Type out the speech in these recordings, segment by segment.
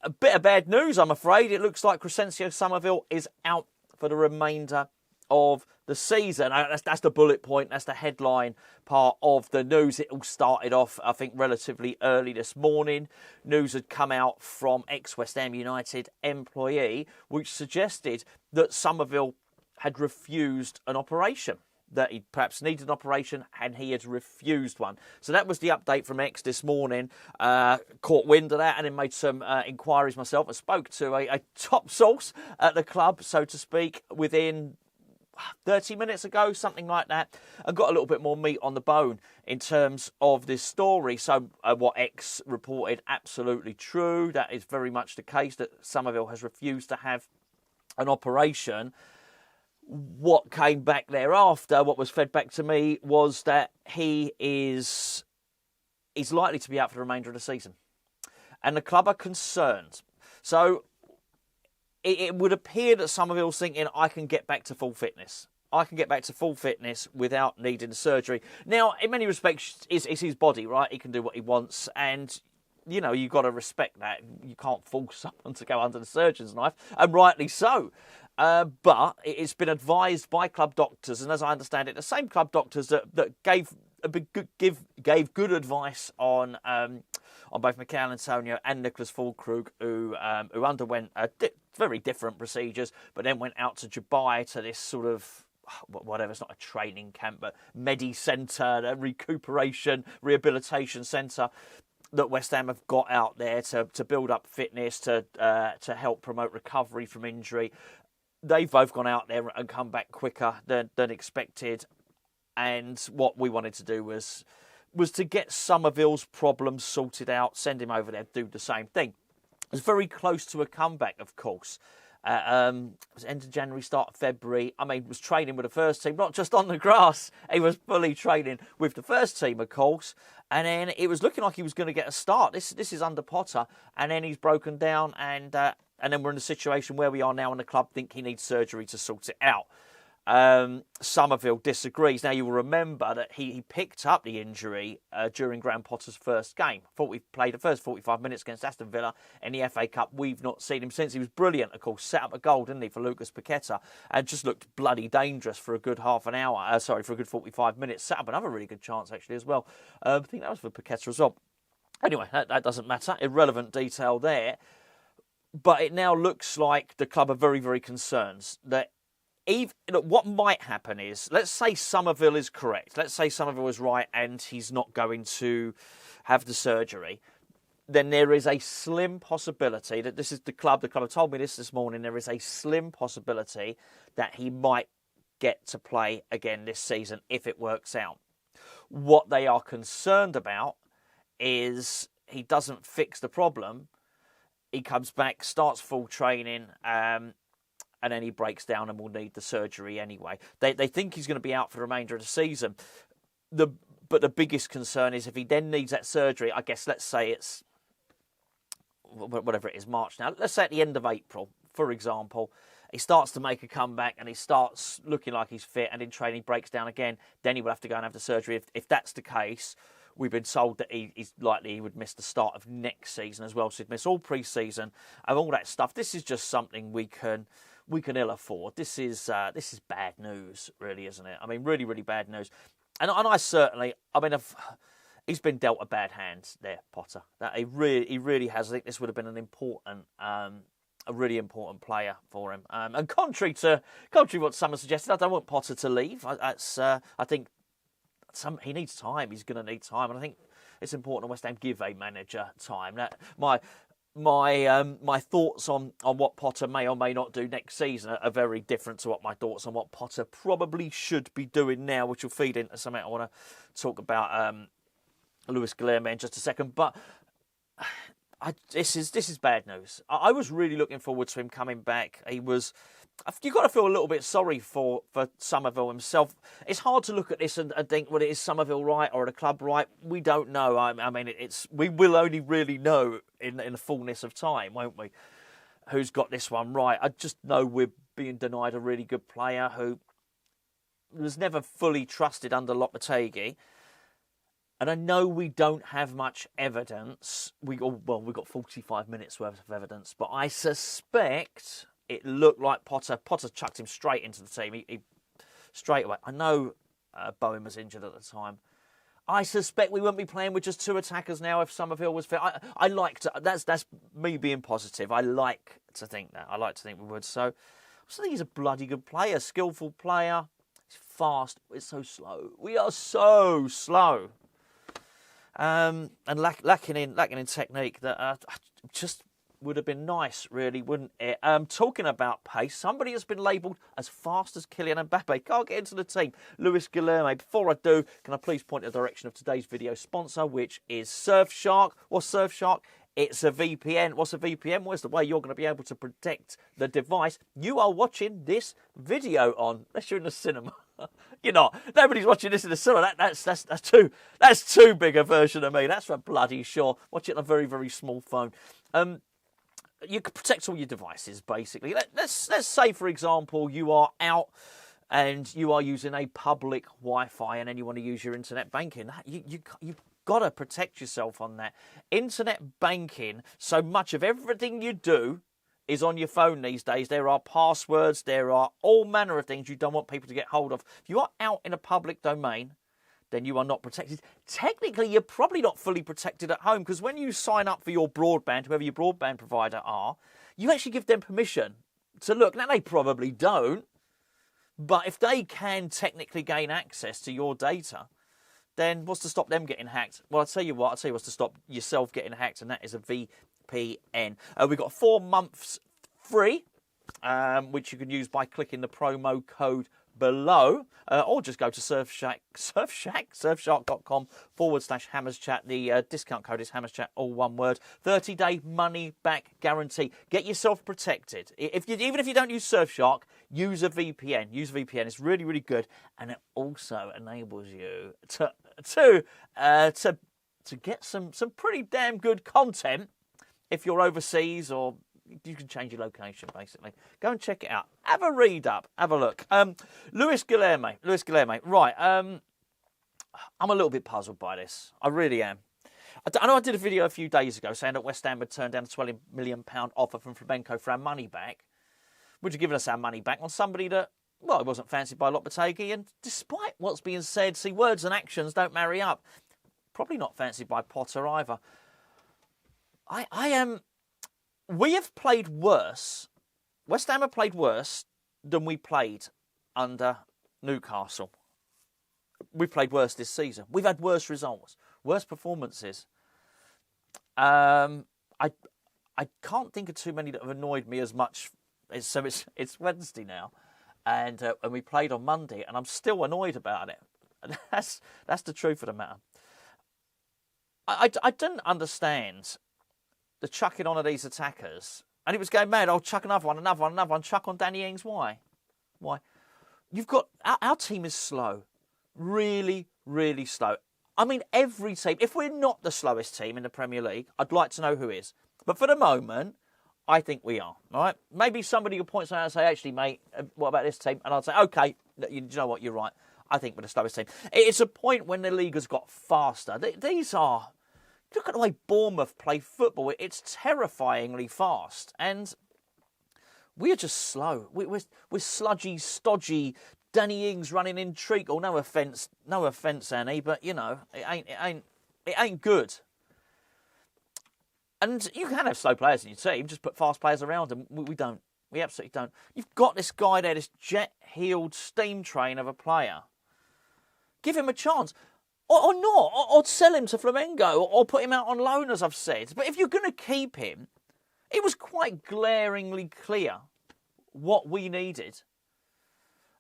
a bit of bad news, I'm afraid. It looks like Crysencio Summerville is out for the remainder of the season. That's the bullet point. That's the headline part of the news. It all started off, I think, relatively early this morning. News had come out from ex-West Ham United employee, which suggested that Summerville had refused an operation, that he perhaps needed an operation and he had refused one. So that was the update from X this morning. Caught wind of that and then made some inquiries myself. I spoke to a top source at the club, so to speak, within 30 minutes ago, something like that, and got a little bit more meat on the bone in terms of this story. So what X reported, absolutely true. That is very much the case, that Summerville has refused to have an operation. What came back thereafter, what was fed back to me, was that he's likely to be out for the remainder of the season. And the club are concerned. So it would appear that Summerville's thinking, I can get back to full fitness. I can get back to full fitness without needing the surgery. Now, in many respects, it's his body, right? He can do what he wants. And, you know, you've got to respect that. You can't force someone to go under the surgeon's knife. And rightly so. But it's been advised by club doctors, and as I understand it, the same club doctors that gave good advice on both Mikel Antonio and Nicholas Füllkrug, who underwent very different procedures, but then went out to Dubai to this sort of, whatever, it's not a training camp, but Medi Centre, a recuperation, rehabilitation centre that West Ham have got out there to build up fitness, to help promote recovery from injury. They've both gone out there and come back quicker than expected. And what we wanted to do was to get Summerville's problems sorted out, send him over there, do the same thing. It was very close to a comeback, of course. It was end of January, start of February. I mean, was training with the first team, not just on the grass. He was fully training with the first team, of course. And then it was looking like he was going to get a start. This is under Potter. And then he's broken down, and then we're in a situation where we are now, and the club think he needs surgery to sort it out. Summerville disagrees. Now, you will remember that he picked up the injury during Graham Potter's first game. I thought we played the first 45 minutes against Aston Villa in the FA Cup. We've not seen him since. He was brilliant, of course. Set up a goal, didn't he, for Lucas Paqueta, and just looked bloody dangerous for a good half an hour. For a good 45 minutes. Set up another really good chance, actually, as well. I think that was for Paqueta as well. Anyway, that doesn't matter. Irrelevant detail there. But it now looks like the club are very, very concerned that what might happen is, let's say Summerville is correct. Let's say Summerville is right and he's not going to have the surgery. Then there is a slim possibility that this is the club have told me this morning, there is a slim possibility that he might get to play again this season if it works out. What they are concerned about is he doesn't fix the problem. He comes back, starts full training, and then he breaks down and will need the surgery anyway. They think he's going to be out for the remainder of the season. But the biggest concern is if he then needs that surgery, I guess let's say it's, whatever it is, March now. Let's say at the end of April, for example, he starts to make a comeback and he starts looking like he's fit, and in training breaks down again, then he will have to go and have the surgery. If that's the case, we've been told that he's likely he would miss the start of next season as well. So he'd miss all pre-season and all that stuff. This is just something we can ill afford. This is bad news, really, isn't it? I mean, really, really bad news. And I certainly, he's been dealt a bad hand there, Potter. That he really has. I think this would have been a really important player for him. And contrary to what some have suggested, I don't want Potter to leave. I think he needs time. He's going to need time, and I think it's important that West Ham give a manager time. That my thoughts on what Potter may or may not do next season are very different to what my thoughts on what Potter probably should be doing now, which will feed into something I want to talk about Luis Guilherme in just a second. But this is bad news. I was really looking forward to him coming back. You've got to feel a little bit sorry for Summerville himself. It's hard to look at this and think, well, is Summerville right or the club right? We don't know. I mean, we will only really know in the fullness of time, won't we? Who's got this one right? I just know we're being denied a really good player who was never fully trusted under Lopetegui. And I know we don't have much evidence. We've got 45 minutes worth of evidence, but I suspect it looked like Potter chucked him straight into the team. He straight away. I know Bowen was injured at the time. I suspect we wouldn't be playing with just 2 attackers now if Summerville was fit. I like to. That's me being positive. I like to think that. I like to think we would. So I think he's a bloody good player, skillful player. He's fast. We're so slow. We are so slow. And lacking in technique that just would have been nice, really, wouldn't it? Talking about pace, somebody has been labelled as fast as Kylian Mbappe. Can't get into the team. Luis Guilherme. Before I do, can I please point in the direction of today's video sponsor, which is Surfshark. What's Surfshark? It's a VPN. What's a VPN? Well, it's the way you're going to be able to protect the device you are watching this video on, unless you're in the cinema. You're not. Nobody's watching this in the cinema. That's too big a version of me. That's for bloody sure. Watch it on a very, very small phone. You can protect all your devices, basically. Let's say, for example, you are out and you are using a public Wi-Fi and then you want to use your internet banking. You've got to protect yourself on that. Internet banking, so much of everything you do is on your phone these days. There are passwords, there are all manner of things you don't want people to get hold of. If you are out in a public domain, then you are not protected. Technically, you're probably not fully protected at home, because when you sign up for your broadband, whoever your broadband provider are, you actually give them permission to look. Now, they probably don't, but if they can technically gain access to your data, then what's to stop them getting hacked? Well, I'll tell you what's to stop yourself getting hacked, and that is a VPN. We've got 4 months free, which you can use by clicking the promo code below, or just go to surfshark.com/hammerschat. The discount code is hammerschat, all one word. 30-day money back guarantee. Get yourself protected. Even if you don't use Surfshark, use a VPN. Use a VPN. It's really, really good, and it also enables you to get some pretty damn good content if you're overseas, or you can change your location, basically. Go and check it out. Have a read up. Have a look. Luis Guilherme. Right. I'm a little bit puzzled by this. I really am. I know I did a video a few days ago saying that West Ham had turned down a £20 million offer from Flamenco for our money back. Would you given us our money back on somebody that, well, it wasn't fancied by Lopetegui, and despite what's being said, see, words and actions don't marry up. Probably not fancied by Potter either. I am... We have played worse. West Ham have played worse than we played under Newcastle. We've played worse this season. We've had worse results, worse performances. I can't think of too many that have annoyed me as much. So it's Wednesday now, and we played on Monday, and I'm still annoyed about it. And that's the truth of the matter. I didn't understand the chucking on of these attackers, and it was going mad. I'll chuck another one, chuck on Danny Ings. Why? You've got our team is slow, really, really slow. I mean, every team. If we're not the slowest team in the Premier League, I'd like to know who is. But for the moment, I think we are. All right. Maybe somebody will point something out and say, "Actually, mate, what about this team?" And I'd say, "Okay, you know what? You're right. I think we're the slowest team." It's a point when the league has got faster. These are. Look at the way Bournemouth play football. It's terrifyingly fast. And we're just slow. We're sludgy, stodgy. Danny Ings running in treacle. No offence, Annie, but, you know, it ain't good. And you can have slow players in your team. Just put fast players around them. We don't. We absolutely don't. You've got this guy there, this jet-heeled steam train of a player. Give him a chance. Or not, or sell him to Flamengo, or put him out on loan, as I've said. But if you're going to keep him, it was quite glaringly clear what we needed.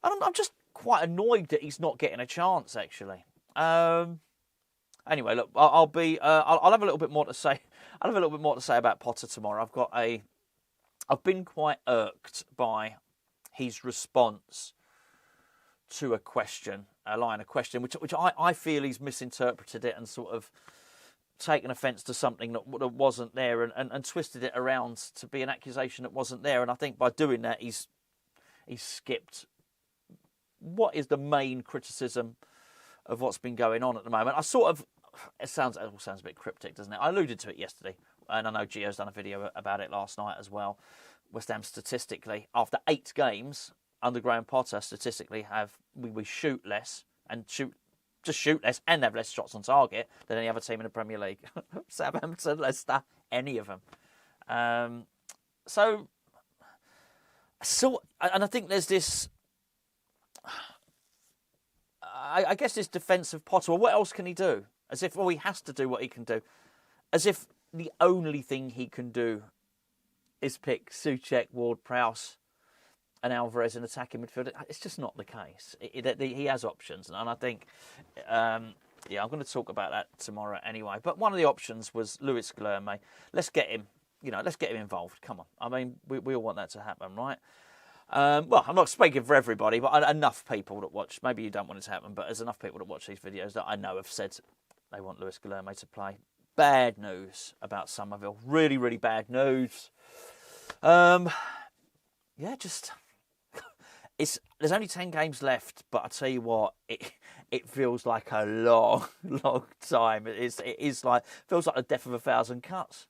And I'm just quite annoyed that he's not getting a chance, actually. Anyway, look, I'll have a little bit more to say. I'll have a little bit more to say about Potter tomorrow. I've been quite irked by his response to a line of question, which I feel he's misinterpreted it and sort of taken offence to something that wasn't there and twisted it around to be an accusation that wasn't there. And I think by doing that, he's skipped what is the main criticism of what's been going on at the moment. I sort of it all sounds a bit cryptic, doesn't it? I alluded to it yesterday, and I know Gio's done a video about it last night as well. West Ham statistically, after 8 games under Graham Potter, statistically we shoot less and shoot less and have less shots on target than any other team in the Premier League. Southampton, Leicester, any of them. And I think there's this. I guess this defence of Potter. Well, what else can he do? As if he has to do what he can do. As if the only thing he can do is pick Souček, Ward-Prowse and Alvarez in attacking midfield. It's just not the case. He has options, and I think, I'm going to talk about that tomorrow anyway. But one of the options was Luis Guilherme. Let's get him. Let's get him involved. Come on. I mean, we all want that to happen, right? Well, I'm not speaking for everybody, but enough people that watch. Maybe you don't want it to happen, but there's enough people that watch these videos that I know have said they want Luis Guilherme to play. Bad news about Summerville. Really, really bad news. There's only 10 games left, but I tell you what, it feels like a long, long time. Feels like the death of 1,000 cuts.